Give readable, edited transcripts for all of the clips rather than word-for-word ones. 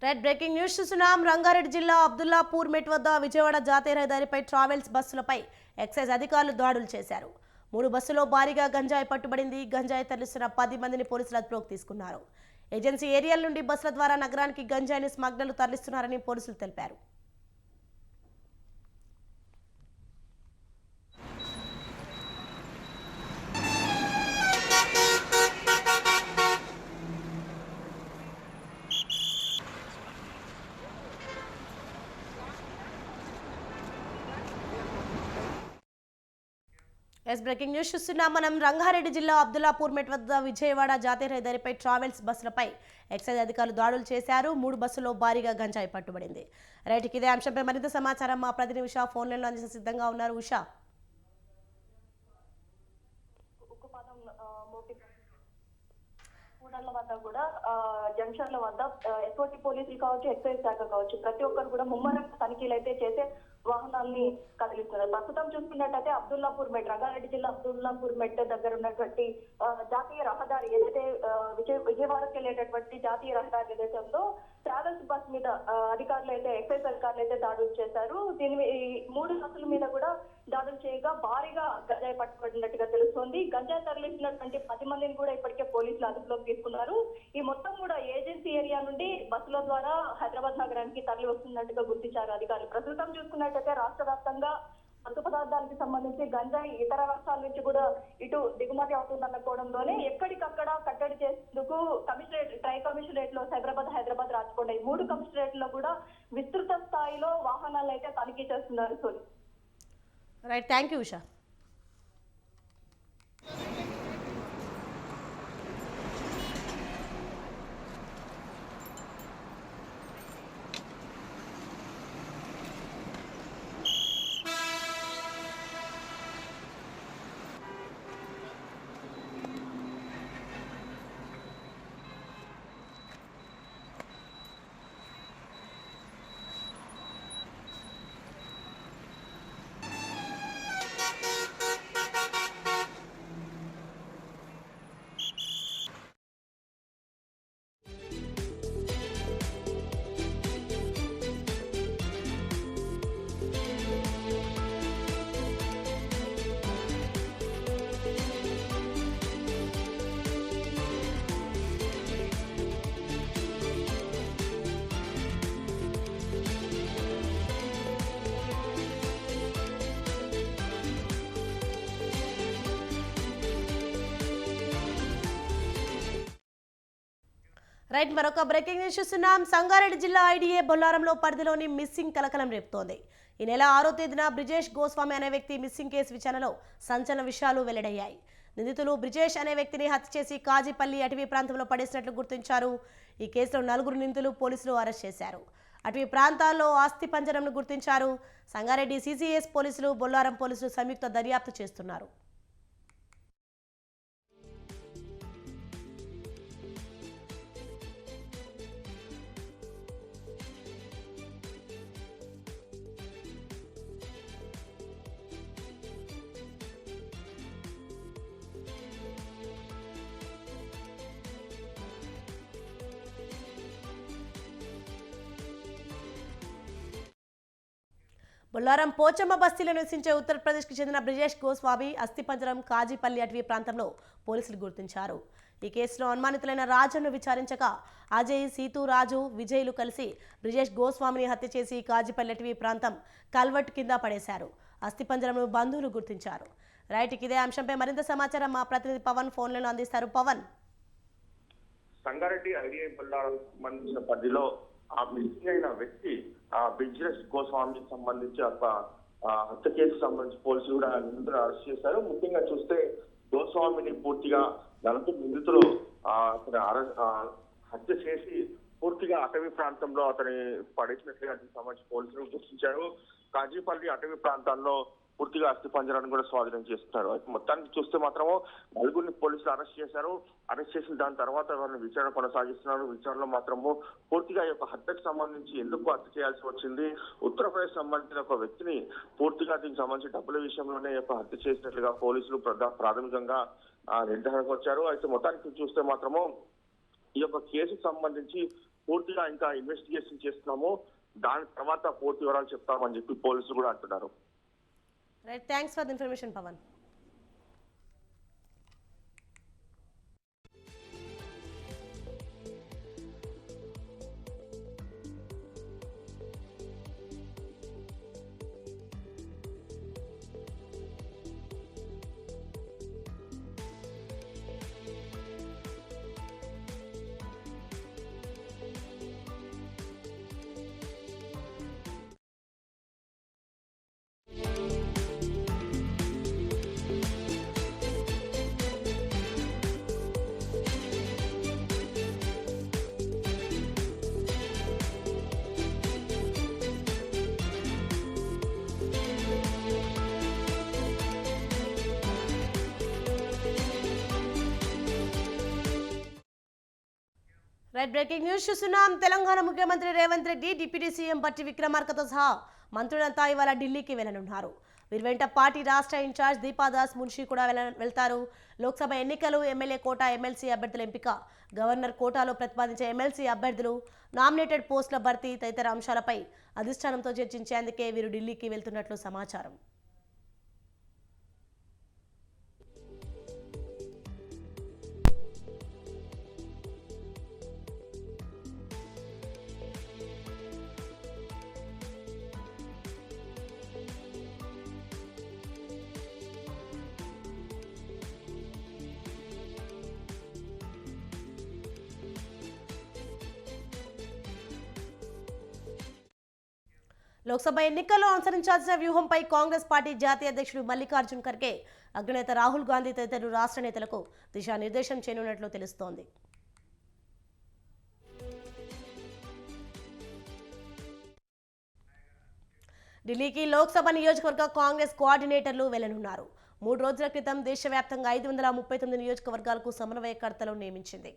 Right breaking news చూస్తున్నాం. రంగారెడ్డి జిల్లా అబ్దుల్లాపూర్ మెట్ వద్ద విజయవాడ జాతీయ రహదారిపై ట్రావెల్స్ బస్సులపై ఎక్సైజ్ అధికారులు దాడులు చేశారు. 3 బస్సులో భారీగా గంజాయి పట్టుబడింది. గంజాయి తరలిస్తున్న 10 మందిని పోలీసులు అదుపులోకి తీసుకున్నారు. ఏజెన్సీ ఏరియాల నుండి బస్సుల ద్వారా నగరానికి గంజాయిని స్మగ్లర్లు తరలిస్తున్నారని పోలీసులు తెలిపారు. బ్రేకింగ్ న్యూస్ చూస్తున్నాం. మనం రంగారెడ్డి జిల్లా అబ్దుల్లాపూర్ మెట్ వద్ద విజయవాడ జాతీయ రహదారిపై ట్రావెల్స్ బస్సులపై ఎక్సైజ్ అధికారులు దాడులు చేశారు. 3 బస్సుల్లో భారీగా గంజాయి పట్టుబడింది. రైట్, ఇదే అంశంపై మరింత సమాచారం మా ప్రతినిధి ఉషా ఫోన్ లైన్లో అందించే సిద్ధంగా ఉన్నారు. ఉషా, వద్ద కూడా జంక్షన్ల వద్ద ఎస్ఓటీ పోలీసులు కావచ్చు, ఎక్సైజ్ శాఖ కావచ్చు, ప్రతి ఒక్కరు కూడా ముమ్మరం తనిఖీలు అయితే చేసే వాహనాల్ని కదిలిస్తున్నారు. ప్రస్తుతం చూసుకున్నట్టయితే అబ్దుల్లాపూర్ మెట్, రంగారెడ్డి జిల్లా అబ్దుల్లాపూర్ మెట్ దగ్గర ఉన్నటువంటి జాతీయ రహదారి ఏదైతే విజయవాడకి వెళ్ళేటటువంటి జాతీయ రహదారి ఏదైతే ఉందో ట్రావెల్స్ బస్ మీద అధికారులు అయితే ఎక్సైజ్ అధికారులు అయితే దాడులు చేశారు. దీని 3 బస్సుల మీద కూడా దాడులు చేయగా భారీగా గంజాయి పట్టుబడినట్టుగా తెలుస్తోంది. గంజాయి తరలిస్తున్నటువంటి 10 మందిని కూడా ఇప్పటికే పోలీసులు అదుపులోకి తీసుకున్నారు. ఈ మొత్తం కూడా ఏజెన్సీ ఏరియా నుండి బస్సుల ద్వారా హైదరాబాద్ నగరానికి తరలి వస్తున్నట్టుగా గుర్తించారు అధికారులు. ప్రస్తుతం చూసుకున్నట్టయితే రాష్ట్ర వ్యాప్తంగా మత్తు పదార్థాలకు సంబంధించి గంజాయి ఇతర రాష్ట్రాల నుంచి కూడా ఇటు దిగుమతి అవుతుందనుకోవడంలోనే ఎక్కడికక్కడ కట్టడి చేసేందుకు ట్రై కమిషనరేట్ లో హైదరాబాద్ రాచకొండ ఈ 3 కమిషనరేట్ లో కూడా విస్తృత స్థాయిలో వాహనాలను అయితే తనిఖీ చేస్తున్నారు. Soni, right, thank you Usha. Right, మరొక బ్రేకింగ్ న్యూస్ చూస్తున్నాం. సంగారెడ్డి జిల్లా ఐడిఏ బొల్లారంలో పరిధిలోని మిస్సింగ్ కలకలం రేపుతోంది. ఈ నెల 6వ తేదీన బ్రిజేష్ గోస్వామి అనే వ్యక్తి మిస్సింగ్ కేసు విచారణలో సంచలన విషయాలు వెల్లడయ్యాయి. నిందితులు బ్రిజేష్ అనే వ్యక్తిని హత్య చేసి కాజీపల్లి అటవీ ప్రాంతంలో పడేసినట్లు గుర్తించారు. ఈ కేసులో 4 నిందితులు పోలీసులు అరెస్ట్ చేశారు. అటవీ ప్రాంతాల్లో ఆస్తి పంజరంను గుర్తించారు. సంగారెడ్డి సిసిఎస్ పోలీసులు, బొల్లారం పోలీసులు సంయుక్త దర్యాప్తు చేస్తున్నారు. బొల్లారం పోచమ్మ బస్తీలో నివసించే ఉత్తరప్రదేశ్కి చెందిన బ్రిజేష్ గోస్వామి అస్థిపంజరం కాజీపల్లి అటవీ ప్రాంతంలో పోలీసులు గుర్తించారు. ఈ కేసులో అనుమానితులైన రాజును విచారించగా అజయ్, సీతు, రాజు, విజయ్లు కలిసి బ్రిజేష్ గోస్వామిని హత్య చేసి కాజీపల్లి అటవీ ప్రాంతం కల్వర్ట్ కింద పడేశారు. అస్థిపంజరంను బంధువులు గుర్తించారు. రైట్, ఇదే అంశంపై మరింత సమాచారం మా ప్రతినిధి పవన్ ఫోన్ లైన్లో అందిస్తారు. పవన్, సంగారెడ్డి ఐడిఐ బొల్లారం సంబంధించిన పరిధిలో ఆ మిస్సింగ్ అయిన వ్యక్తి బ్రిజేష్ గోస్వామికి సంబంధించి ఒక హత్య కేసు సంబంధించి పోలీసులు కూడా నిందితులు అరెస్ట్ చేశారు. ముఖ్యంగా చూస్తే గోస్వామిని పూర్తిగా 40 నిందితులు హత్య చేసి పూర్తిగా అటవీ ప్రాంతంలో అతని పడేసినట్లుగా దీనికి సంబంధించి పోలీసులు గుర్తించారు. కాజీపల్లి అటవీ ప్రాంతాల్లో పూర్తిగా అస్థి పంజరాన్ని కూడా స్వాధీనం చేస్తున్నారు. మొత్తానికి చూస్తే మాత్రము 4 పోలీసులు అరెస్ట్ చేశారు. అరెస్ట్ చేసిన దాని తర్వాత వారిని విచారణ కొనసాగిస్తున్నారు. విచారణలో మాత్రము పూర్తిగా ఈ యొక్క హత్యకు సంబంధించి ఎందుకు హత్య చేయాల్సి వచ్చింది, ఉత్తరప్రదేశ్ సంబంధించిన ఒక వ్యక్తిని పూర్తిగా దీనికి సంబంధించి డబ్బుల విషయంలోనే హత్య చేసినట్లుగా పోలీసులు ప్రాథమికంగా నిర్ధారణకు వచ్చారు. అయితే మొత్తానికి చూస్తే మాత్రము ఈ యొక్క కేసుకు సంబంధించి పూర్తిగా ఇంకా ఇన్వెస్టిగేషన్ చేస్తున్నాము, దాని తర్వాత పూర్తి వివరాలు చెప్తామని చెప్పి పోలీసులు కూడా అంటున్నారు. Right, thanks for the information Pavan. Right, breaking news చూస్తున్నాం. తెలంగాణ ముఖ్యమంత్రి రేవంత్ రెడ్డి డిప్యూటీ సీఎం బట్టి విక్రమార్కతో సహా మంత్రులంతా ఇవాళ ఢిల్లీకి వెళ్లనున్నారు. వీరి వెంట పార్టీ రాష్ట్ర ఇన్ఛార్జ్ దీపాదాస్ మున్షి కూడా వెళ్తారు. లోక్సభ ఎన్నికలు, ఎమ్మెల్యే కోటా, ఎమ్మెల్సీ అభ్యర్థుల ఎంపిక, గవర్నర్ కోటాలో ప్రతిపాదించే ఎమ్మెల్సీ అభ్యర్థులు, నామినేటెడ్ పోస్టుల భర్తీ తదితర అంశాలపై అధిష్టానంతో చర్చించేందుకే వీరు ఢిల్లీకి వెళ్తున్నట్లు సమాచారం. లోక్సభ ఎన్నికల్లో అనుసరించాల్సిన వ్యూహంపై కాంగ్రెస్ పార్టీ జాతీయ అధ్యక్షుడు మల్లికార్జున్ ఖర్గే, అగ్రనేత రాహుల్ గాంధీ తదితరులు రాష్ట్ర నేతలకు దిశానిర్దేశం చేయనున్నట్లు తెలుస్తోంది. ఢిల్లీకి లోక్సభ నియోజకవర్గ కాంగ్రెస్ కోఆర్డినేటర్లు వెళ్లనున్నారు. 3 రోజుల క్రితం దేశవ్యాప్తంగా 539 నియోజకవర్గాలకు సమన్వయకర్తలు నియమించింది.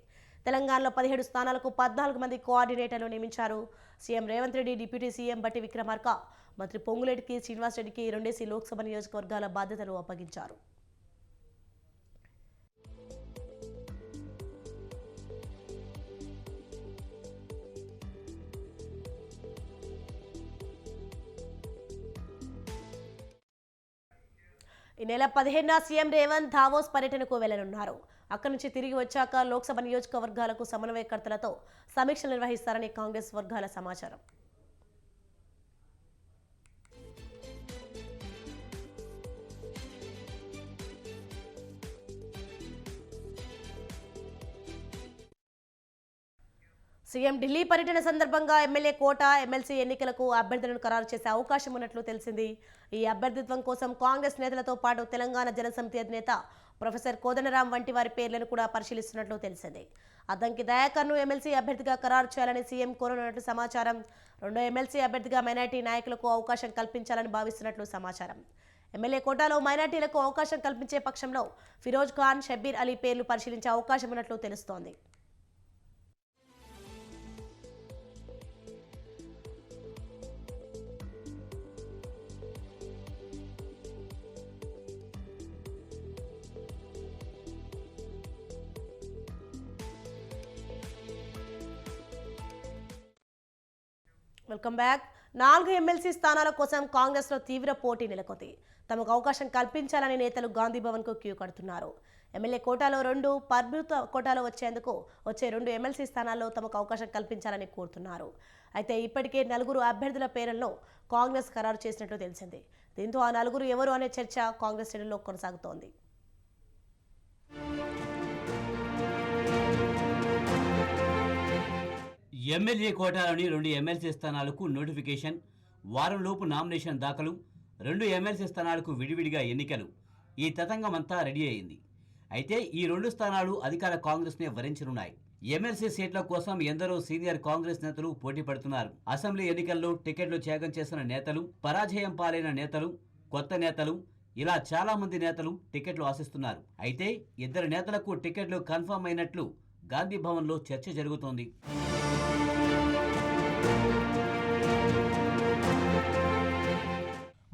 తెలంగాణలో 17 స్థానాలకు 14 మంది కోఆర్డినేటర్లు నియమించారు. CM Revanth Reddy, deputy CM బట్టి విక్రమార్క, మంత్రి పొంగులేటికి శ్రీనివాసరెడ్డికి 2 లోక్సభ నియోజకవర్గాల బాధ్యతలు అప్పగించారు. ఈ నెల 15న సీఎం రేవంత్ దావోస్ పర్యటనకు వెళ్లనున్నారు. అక్కడి నుంచి తిరిగి వచ్చాక లోక్సభ నియోజకవర్గాలకు సమన్వయకర్తలతో సమీక్షలు నిర్వహిస్తారని కాంగ్రెస్ వర్గాల సమాచారం. సీఎం ఢిల్లీ పర్యటన సందర్భంగా ఎమ్మెల్యే కోట, ఎమ్మెల్సీ ఎన్నికలకు అభ్యర్థులను ఖరారు చేసే అవకాశం ఉన్నట్లు తెలిసింది. ఈ అభ్యర్థిత్వం కోసం కాంగ్రెస్ నేతలతో పాటు తెలంగాణ జనసమితి అధినేత ప్రొఫెసర్ కోదండరాం వంటి వారి పేర్లను కూడా పరిశీలిస్తున్నట్లు తెలిసింది. అద్దంకి దయాకర్ను ఎమ్మెల్సీ అభ్యర్థిగా ఖరారు చేయాలని సీఎం కోరనున్నట్లు సమాచారం. 2వ ఎమ్మెల్సీ అభ్యర్థిగా మైనార్టీ నాయకులకు అవకాశం కల్పించాలని భావిస్తున్నట్లు సమాచారం. ఎమ్మెల్యే కోటాలో మైనార్టీలకు అవకాశం కల్పించే పక్షంలో ఫిరోజ్ ఖాన్, షబ్బీర్ అలీ పేర్లు పరిశీలించే అవకాశం ఉన్నట్లు తెలుస్తోంది. Welcome back. 4 ఎమ్మెల్సీ స్థానాల కోసం కాంగ్రెస్లో తీవ్ర పోటీ నెలకొంది. తమకు అవకాశం కల్పించాలని నేతలు గాంధీ భవన్కు క్యూ కడుతున్నారు. ఎమ్మెల్యే కోటాలో 2, పరిమిత కోటాలో వచ్చే 2 ఎమ్మెల్సీ స్థానాల్లో తమకు అవకాశం కల్పించాలని కోరుతున్నారు. అయితే ఇప్పటికే 4 అభ్యర్థుల పేర్లను కాంగ్రెస్ ఖరారు చేసినట్లు తెలిసింది. దీంతో ఆ 4 ఎవరు అనే చర్చ కాంగ్రెస్ శ్రేణుల్లో కొనసాగుతోంది. ఎమ్మెల్యే కోటాలోని 2 ఎమ్మెల్సీ స్థానాలకు నోటిఫికేషన్, వారంలోపు నామినేషన్ దాఖలు, 2 ఎమ్మెల్సీ స్థానాలకు విడివిడిగా ఎన్నికలు, ఈ తతంగమంతా రెడీ అయింది. అయితే ఈ 2 స్థానాలు అధికార కాంగ్రెస్నే వరించనున్నాయి. ఎమ్మెల్సీ సీట్ల కోసం ఎందరో సీనియర్ కాంగ్రెస్ నేతలు పోటీ పడుతున్నారు. అసెంబ్లీ ఎన్నికల్లో టికెట్లు త్యాగం చేసిన నేతలు, పరాజయం పాలైన నేతలు, కొత్త నేతలు, ఇలా చాలా మంది నేతలు టికెట్లు ఆశిస్తున్నారు. అయితే 2 నేతలకు టికెట్లు కన్ఫర్మ్ అయినట్లు గాంధీ భవన్లో చర్చ జరుగుతోంది.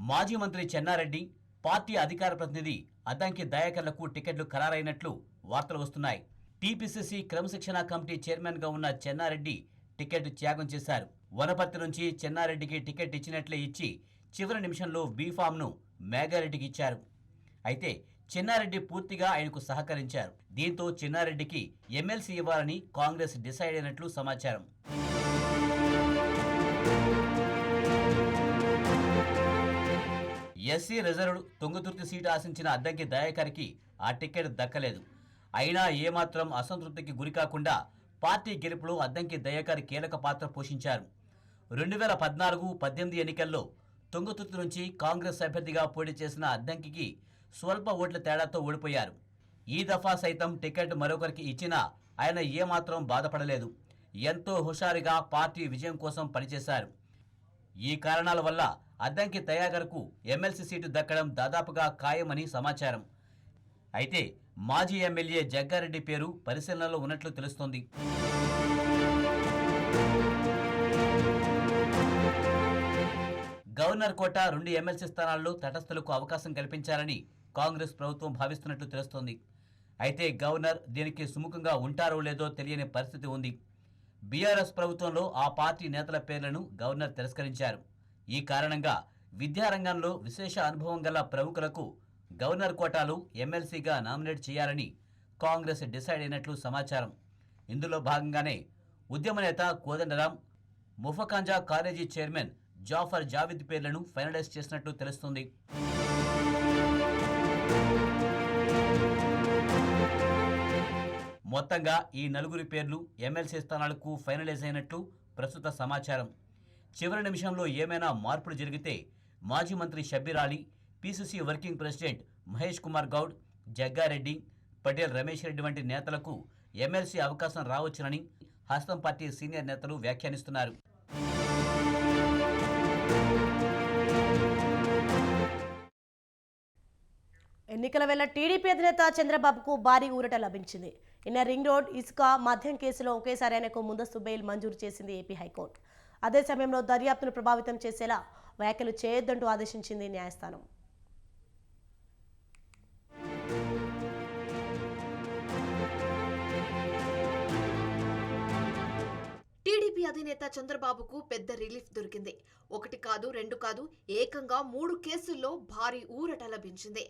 మాజీ మంత్రి చెన్నారెడ్డి, పార్టీ అధికార ప్రతినిధి అద్దంకి దయాకర్లకు టికెట్లు ఖరారైనట్లు వార్తలు వస్తున్నాయి. టీపీసీసీ క్రమశిక్షణ కమిటీ చైర్మన్గా ఉన్న చెన్నారెడ్డి టికెట్ త్యాగం చేశారు. వనపర్తి నుంచి చెన్నారెడ్డికి టికెట్ ఇచ్చినట్లే ఇచ్చి చివరి నిమిషంలో బీఫామ్ను మేఘారెడ్డికి ఇచ్చారు. అయితే చెన్నారెడ్డి పూర్తిగా ఆయనకు సహకరించారు. దీంతో చెన్నారెడ్డికి ఎమ్మెల్సీ ఇవ్వాలని కాంగ్రెస్ డిసైడ్ అయినట్లు సమాచారం. ఎస్సీ రిజర్వ్డ్ తుంగతుర్తి సీటు ఆశించిన అద్దంకి దయాకర్కి ఆ టికెట్ దక్కలేదు. అయినా ఏమాత్రం అసంతృప్తికి గురికాకుండా పార్టీ గెలుపులో అద్దంకి దయాకర్ కీలక పాత్ర పోషించారు. 2014-18 ఎన్నికల్లో తుంగతుర్తి నుంచి కాంగ్రెస్ అభ్యర్థిగా పోటీ చేసిన అద్దంకి స్వల్ప ఓట్ల తేడాతో ఓడిపోయారు. ఈ దఫా సైతం టికెట్ మరొకరికి ఇచ్చినా ఆయన ఏమాత్రం బాధపడలేదు. ఎంతో హుషారుగా పార్టీ విజయం కోసం పనిచేశారు. ఈ కారణాల వల్ల అద్దంకి దయాకర్కు ఎమ్మెల్సీ సీటు దక్కడం దాదాపుగా ఖాయమని సమాచారం. అయితే మాజీ ఎమ్మెల్యే జగ్గారెడ్డి పేరు పరిశీలనలో ఉన్నట్లు తెలుస్తోంది. గవర్నర్ కోట 2 ఎమ్మెల్సీ స్థానాల్లో తటస్థులకు అవకాశం కల్పించాలని కాంగ్రెస్ ప్రభుత్వం భావిస్తున్నట్లు తెలుస్తోంది. అయితే గవర్నర్ దీనికి సుముఖంగా ఉంటారో లేదో తెలియని పరిస్థితి ఉంది. బీఆర్ఎస్ ప్రభుత్వంలో ఆ పార్టీ నేతల పేర్లను గవర్నర్ తిరస్కరించారు. ఈ కారణంగా విద్యారంగంలో విశేష అనుభవం గల ప్రముఖులకు గవర్నర్ కోటాలు ఎమ్మెల్సీగా నామినేట్ చేయాలని కాంగ్రెస్ డిసైడ్ అయినట్లు సమాచారం. ఇందులో భాగంగానే ఉద్యమ నేత కోదండరాం, ముఫకాంజా కాలేజీ చైర్మన్ జాఫర్ జావిద్ పేర్లను ఫైనలైజ్ చేసినట్లు తెలుస్తుంది. మొత్తంగా ఈ 4 పేర్లు ఎమ్మెల్సీ స్థానాలకు ఫైనలైజ్ అయినట్లు ప్రస్తుత సమాచారం. చివరి నిమిషంలో ఏమైనా మార్పులు జరిగితే మాజీ మంత్రి Shabbir Ali, PCC working president Mahesh Kumar Goud, Jaggareddy, Patel Ramesh Reddy వంటి నేతలకు ఎమ్మెల్సీ అవకాశం రావచ్చునని హస్తం పార్టీ సీనియర్ నేతలు వ్యాఖ్యానిస్తున్నారు. ఎన్నికల వేళ టీడీపీ అధినేత చంద్రబాబుకు భారీ ఊరట లభించింది. ఇన్నర్ రింగ్ రోడ్ ఇసుక మద్యం కేసులో ఒకేసారి ఆయనకు ముందస్తు బెయిల్ మంజూరు చేసింది ఏపీ హైకోర్టు. అదే సమయంలో దర్యాప్తును ప్రభావితం చేసేలా వ్యాఖ్యలు చేయొద్దంటూ ఆదేశించింది న్యాయస్థానం. టీడీపీ అధినేత చంద్రబాబుకు పెద్ద రిలీఫ్ దొరికింది. 1 కాదు 2 కాదు ఏకంగా 3 కేసుల్లో భారీ ఊరట లభించింది.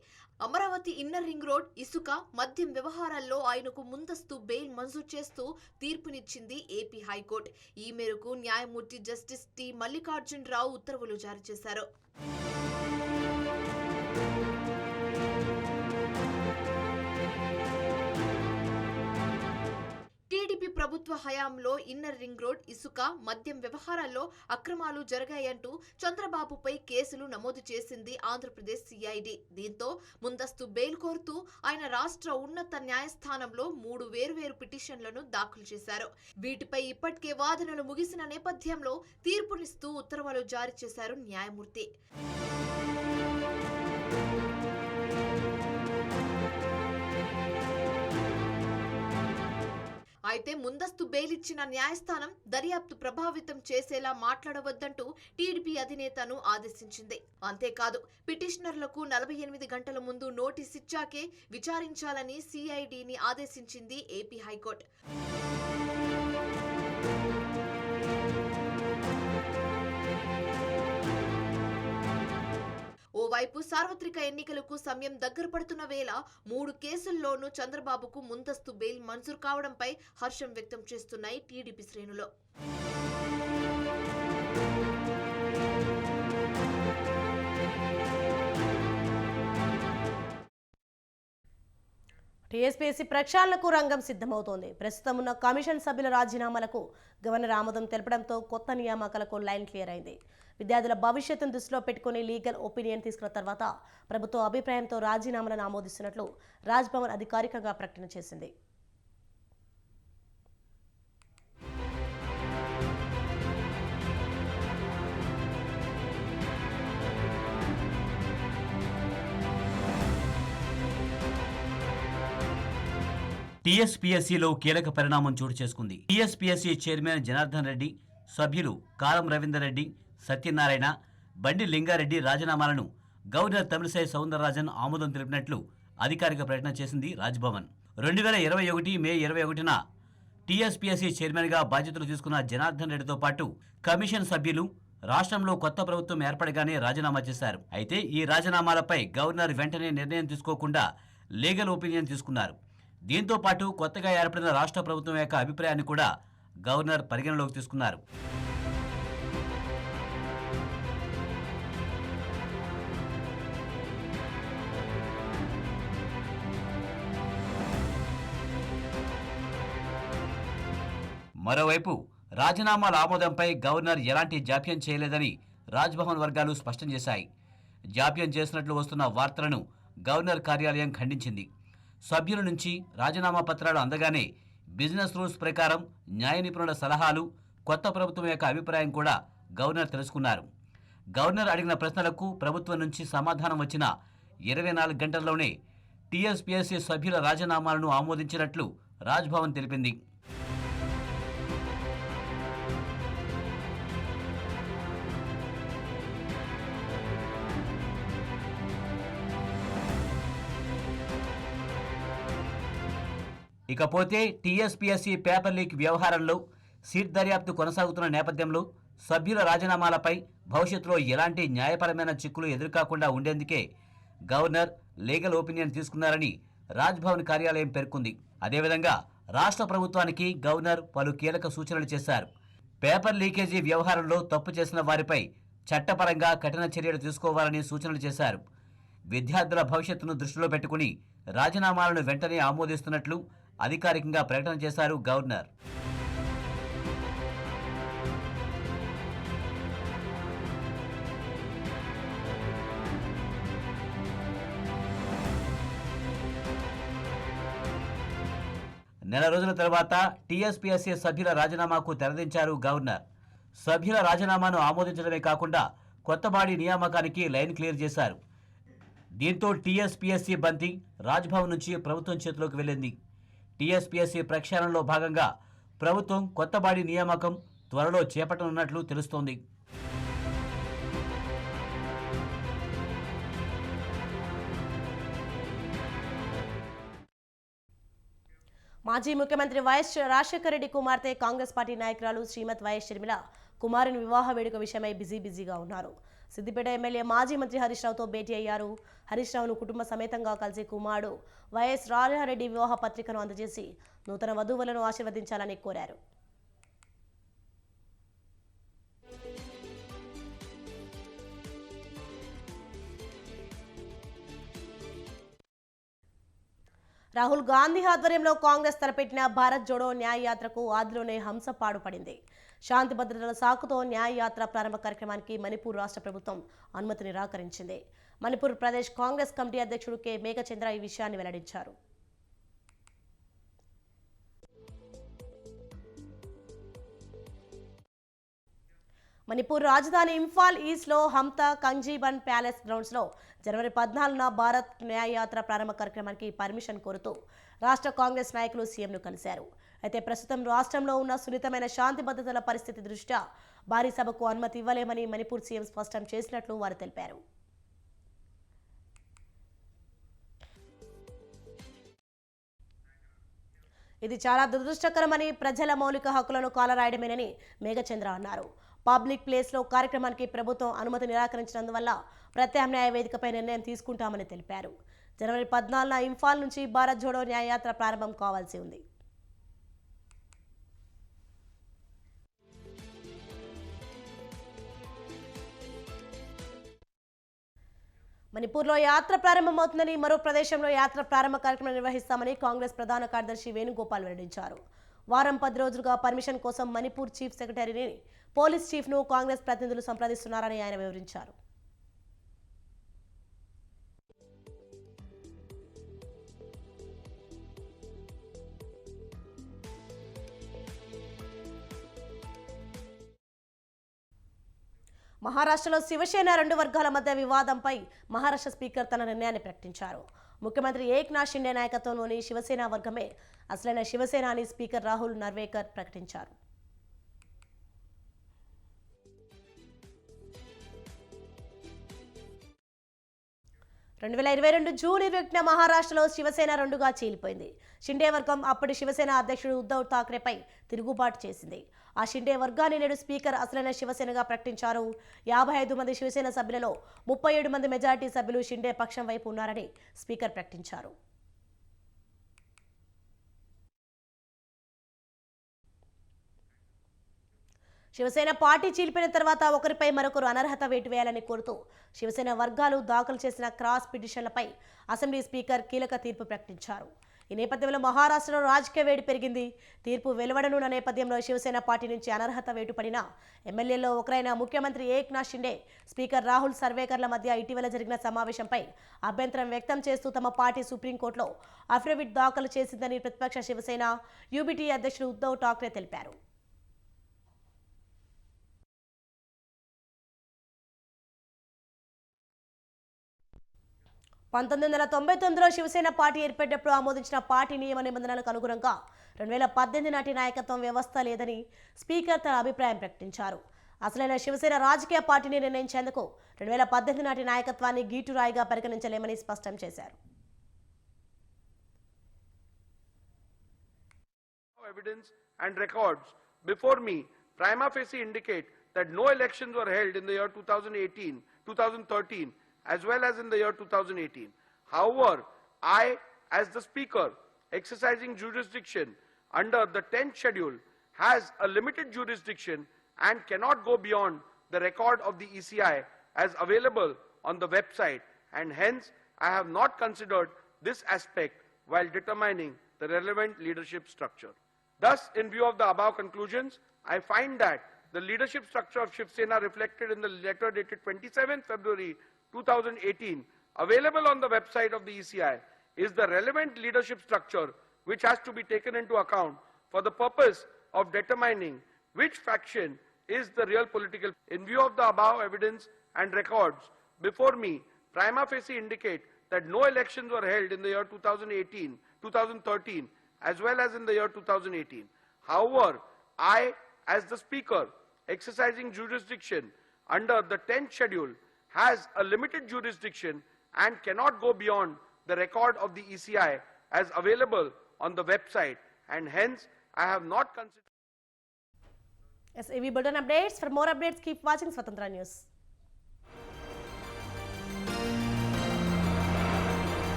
అమరావతి ఇన్నర్ రింగ్ రోడ్ ఇసుక మద్యం వ్యవహారాల్లో ఆయనకు ముందస్తు బెయిల్ మంజూరు చేస్తూ తీర్పునిచ్చింది ఏపీ హైకోర్టు. ఈ మేరకు న్యాయమూర్తి జస్టిస్ టి మల్లికార్జునరావు ఉత్తర్వులు జారీ చేశారు. టీడీపీ ప్రభుత్వ హయాంలో ఇన్నర్ రింగ్ రోడ్ ఇసుక మద్యం వ్యవహారాల్లో అక్రమాలు జరిగాయంటూ చంద్రబాబుపై కేసులు నమోదు చేసింది ఆంధ్రప్రదేశ్ సిఐడి. దీంతో ముందస్తు బెయిల్ కోరుతూ ఆయన రాష్ట్ర ఉన్నత న్యాయస్థానంలో 3 వేర్వేరు పిటిషన్లను దాఖలు చేశారు. వీటిపై ఇప్పటికే వాదనలు ముగిసిన నేపథ్యంలో తీర్పునిస్తూ ఉత్తర్వులు జారీ చేశారు న్యాయమూర్తి. అయితే ముందస్తు బెయిల్ ఇచ్చిన న్యాయస్థానం దర్యాప్తు ప్రభావితం చేసేలా మాట్లాడవద్దంటూ టీడీపీ అధినేతను ఆదేశించింది. అంతేకాదు పిటిషనర్లకు 48 గంటల ముందు నోటీస్ ఇచ్చాకే విచారించాలని సిఐడిని ఆదేశించింది ఏపీ హైకోర్టు. ఓవైపు సార్వత్రిక ఎన్నికలకు సమయం దగ్గర పడుతున్న వేళ 3 కేసుల్లోనూ చంద్రబాబుకు ముందస్తు బెయిల్ మంజూరు కావడంపై హర్షం వ్యక్తం చేస్తున్నాయి టీడీపీ శ్రేణులు. టీఎస్పీఎస్సీ ప్రక్షాళనకు రంగం సిద్ధమవుతోంది. ప్రస్తుతం ఉన్న కమిషన్ సభ్యుల రాజీనామాలకు గవర్నర్ ఆమోదం తెలపడంతో కొత్త నియామకాలకు లైన్ క్లియర్ అయింది. విద్యార్థుల భవిష్యత్తును దృష్టిలో పెట్టుకుని లీగల్ ఒపీనియన్ తీసుకున్న తర్వాత ప్రభుత్వ అభిప్రాయంతో రాజీనామాలను ఆమోదిస్తున్నట్లు రాజ్భవన్ అధికారికంగా ప్రకటన చేసింది. టీఎస్పీఎస్సీలో కీలక పరిణామం చోటు చేసుకుంది. టీఎస్పీఎస్సీ చైర్మన్ జనార్దన్ రెడ్డి, సభ్యులు కారం రవీందర్ రెడ్డి, సత్యనారాయణ, బండి లింగారెడ్డి రాజీనామాలను గవర్నర్ తమిళిసై సౌందరరాజన్ ఆమోదం తెలిపినట్లు అధికారిక ప్రకటన చేసింది రాజ్భవన్. 2021 మే 21న టీఎస్పీఎస్సీ చైర్మన్గా బాధ్యతలు తీసుకున్న జనార్దన్ రెడ్డితో పాటు కమిషన్ సభ్యులు రాష్ట్రంలో కొత్త ప్రభుత్వం ఏర్పడగానే రాజీనామా చేశారు. అయితే ఈ రాజీనామాలపై గవర్నర్ వెంటనే నిర్ణయం తీసుకోకుండా లీగల్ ఒపీనియన్ తీసుకున్నారు. దీంతో పాటు కొత్తగా ఏర్పడిన రాష్ట్ర ప్రభుత్వం యొక్క అభిప్రాయాన్ని కూడా గవర్నర్ పరిగణలోకి తీసుకున్నారు. మరోవైపు రాజీనామాల ఆమోదంపై గవర్నర్ ఎలాంటి జాప్యం చేయలేదని రాజ్భవన్ వర్గాలు స్పష్టం చేశాయి. జాప్యం చేసినట్లు వస్తున్న వార్తలను గవర్నర్ కార్యాలయం ఖండించింది. సభ్యుల నుంచి రాజీనామా పత్రాలు అందగానే బిజినెస్ రూల్స్ ప్రకారం న్యాయ నిపుణుల సలహాలు, కొత్త ప్రభుత్వం యొక్క అభిప్రాయం కూడా గవర్నర్ తెలుసుకున్నారు. గవర్నర్ అడిగిన ప్రశ్నలకు ప్రభుత్వం నుంచి సమాధానం వచ్చిన 24 గంటల్లోనే టీఎస్పీఎస్సీ సభ్యుల రాజీనామాలను ఆమోదించినట్లు రాజ్భవన్ తెలిపింది. ఇకపోతే టీఎస్పీఎస్సీ పేపర్ లీక్ వ్యవహారంలో సీట్ దర్యాప్తు కొనసాగుతున్న నేపథ్యంలో సభ్యుల రాజీనామాలపై భవిష్యత్తులో ఎలాంటి న్యాయపరమైన చిక్కులు ఎదురుకాకుండా ఉండేందుకే గవర్నర్ లీగల్ ఒపీనియన్ తీసుకున్నారని రాజ్భవన్ కార్యాలయం పేర్కొంది. అదేవిధంగా రాష్ట్ర ప్రభుత్వానికి గవర్నర్ పలు కీలక సూచనలు చేశారు. పేపర్ లీకేజీ వ్యవహారంలో తప్పు చేసిన వారిపై చట్టపరంగా కఠిన చర్యలు తీసుకోవాలని సూచనలు చేశారు. విద్యార్థుల భవిష్యత్తును దృష్టిలో పెట్టుకుని రాజీనామాలను వెంటనే ఆమోదిస్తున్నట్లు అధికారికంగా ప్రకటన చేశారు గవర్నర్. నెల రోజుల తర్వాత టీఎస్పీఎస్సీ సభ్యుల రాజీనామాకు తెరదించారు గవర్నర్. సభ్యుల రాజీనామాను ఆమోదించడమే కాకుండా కొత్త బాడీ నియామకానికి లైన్ క్లియర్ చేశారు. దీంతో టీఎస్పీఎస్సీ బంతి రాజ్భవన్ నుంచి ప్రభుత్వం చేతిలోకి వెళ్ళింది. టీఎస్పీఎస్సీ ప్రక్షాళనలో భాగంగా ప్రభుత్వం కొత్త బాడీ నియామకం త్వరలో చేపట్టనున్నట్లు తెలుస్తోంది. మాజీ ముఖ్యమంత్రి వైఎస్ రాజశేఖర రెడ్డి కుమార్తె కాంగ్రెస్ పార్టీ నాయకురాలు శ్రీమతి వైఎస్ షర్మిల కుమారుని వివాహ వేడుక విషయమై బిజీగా ఉన్నారు. సిద్దిపేట ఎమ్మెల్యే మాజీ మంత్రి హరీష్ రావుతో భేటీ అయ్యారు. హరీష్ రావును కుటుంబ సమేతంగా కలిసి కుమారుడు వైఎస్ రాజారెడ్డి వివాహ పత్రికను అందజేసి నూతన వధువులను ఆశీర్వదించాలని కోరారు. రాహుల్ గాంధీ ఆధ్వర్యంలో కాంగ్రెస్ తలపెట్టిన భారత్ జోడో న్యాయ యాత్రకు ఆదిలోనే హంసపాడు పడింది. శాంతి భద్రతల సాకుతో న్యాయ యాత్ర ప్రారంభ కార్యక్రమానికి మణిపూర్ రాష్ట్ర ప్రభుత్వం అనుమతి నిరాకరించింది. మణిపూర్ ప్రదేశ్ కాంగ్రెస్ కమిటీ అధ్యక్షుడు కె మేఘచంద్ర ఈ విషయాన్ని వెల్లడించారు. మణిపూర్ రాజధాని ఇంఫాల్ ఈస్ట్లో హంతా కంజీబన్ ప్యాలెస్ గ్రౌండ్స్లో జనవరి 14న భారత్ న్యాయ యాత్ర ప్రారంభ కార్యక్రమానికి పర్మిషన్ కోరుతూ రాష్ట్ర కాంగ్రెస్ నాయకులు సీఎంను కలిశారు. అయితే ప్రస్తుతం రాష్ట్రంలో ఉన్న సున్నితమైన శాంతి భద్రతల పరిస్థితి దృష్ట్యా భారీ సభకు అనుమతి ఇవ్వలేమని మణిపూర్ సీఎం స్పష్టం చేసినట్లు వారు తెలిపారు. ఇది చాలా దురదృష్టకరమని, ప్రజల మౌలిక హక్కులను కాలరాయడమేనని మేఘచంద్ర అన్నారు. పబ్లిక్ ప్లేస్లో కార్యక్రమానికి ప్రభుత్వం అనుమతి నిరాకరించినందువల్ల ప్రత్యామ్నాయ వేదికపై నిర్ణయం తీసుకుంటామని తెలిపారు. జనవరి 14న ఇంఫాల్ నుంచి భారత్ జోడో న్యాయయాత్ర ప్రారంభం కావాల్సి ఉంది. మణిపూర్లో యాత్ర ప్రారంభమవుతుందని, మరో ప్రదేశంలో యాత్ర ప్రారంభ కార్యక్రమం నిర్వహిస్తామని కాంగ్రెస్ ప్రధాన కార్యదర్శి వేణుగోపాల్ వెల్లడించారు. వారం 10 రోజులుగా పర్మిషన్ కోసం మణిపూర్ చీఫ్ సెక్రటరీని, పోలీస్ చీఫ్ను కాంగ్రెస్ ప్రతినిధులు సంప్రదిస్తున్నారని ఆయన వివరించారు. మహారాష్ట్రలో శివసేన 2 వర్గాల మధ్య వివాదంపై మహారాష్ట్ర స్పీకర్ తన నిర్ణయాన్ని ప్రకటించారు. ముఖ్యమంత్రి ఏక్నాథ్ షిండే నాయకత్వంలోని శివసేన వర్గమే అసలైన శివసేన అని స్పీకర్ రాహుల్ నర్వేకర్ ప్రకటించారు. 2022 జూన్ 21న మహారాష్ట్రలో శివసేన రెండుగా చీలిపోయింది. షిండే వర్గం అప్పటి శివసేన అధ్యక్షుడు ఉద్ధవ్ ఠాక్రేపై తిరుగుబాటు చేసింది. ఆ షిండే వర్గాన్ని నేడు స్పీకర్ అసలైన శివసేనగా ప్రకటించారు. 55 మంది శివసేన సభ్యులలో 37 మంది మెజారిటీ సభ్యులు షిండే పక్షం వైపు ఉన్నారని స్పీకర్ ప్రకటించారు. శివసేన పార్టీ చీలిపోయిన తర్వాత ఒకరిపై మరొకరు అనర్హత వేటు వేయాలని కోరుతూ శివసేన వర్గాలు దాఖలు చేసిన క్రాస్ పిటిషన్లపై అసెంబ్లీ స్పీకర్ కీలక తీర్పు ప్రకటించారు. ఈ నేపథ్యంలో మహారాష్ట్రలో రాజకీయ వేడి పెరిగింది. తీర్పు వెలువడనున్న నేపథ్యంలో శివసేన పార్టీ నుంచి అనర్హత వేటు పడిన ఎమ్మెల్యేలో ఒకరైన ముఖ్యమంత్రి ఏక్నాథ్ షిండే, స్పీకర్ రాహుల్ సర్వేకర్ల మధ్య ఇటీవల జరిగిన సమావేశంపై అభ్యంతరం వ్యక్తం చేస్తూ తమ పార్టీ సుప్రీంకోర్టులో అఫిడవిట్ దాఖలు చేసిందని ప్రతిపక్ష శివసేన యూబీటీ అధ్యక్షుడు ఉద్ధవ్ ఠాక్రే తెలిపారు. 1999లో శివసేన పార్టీ ఏర్పడినప్పుడు ఆమోదించిన పార్టీ నియమ నిబంధనలకు అనుగుణంగా 2018 నాటి నాయకత్వం వ్యవస్థ లేదని స్పీకర్ తన అభిప్రాయం ప్రకటించారు. అసలైన శివసేన రాజకీయ పార్టీని నిర్ణయించేందుకు 2018 నాటి నాయకత్వాన్ని గీటురాయిగా పరిగణించలేమని స్పష్టం చేశారు. Evidence and records before me prima facie indicate that no elections were held in the year 2018, 2013 as well as in the year 2018. However, I, as the Speaker, exercising jurisdiction under the 10th schedule, has a limited jurisdiction and cannot go beyond the record of the ECI as available on the website, and hence I have not considered this aspect while determining the relevant leadership structure. Thus, in view of the above conclusions, I find that the leadership structure of Shiv Sena reflected in the letter dated 27th February 2018 available on the website of the ECI is the relevant leadership structure which has to be taken into account for the purpose of determining which faction is the real political. In view of the above evidence and records before me prima facie indicate that no elections were held in the year 2018, 2013 as well as in the year 2018. However, I, as the Speaker, exercising jurisdiction under the 10th schedule, has a limited jurisdiction and cannot go beyond the record of the ECI as available on the website, and hence I have not considered. SAV Bulletin updates. For more updates, keep watching Swatantra News.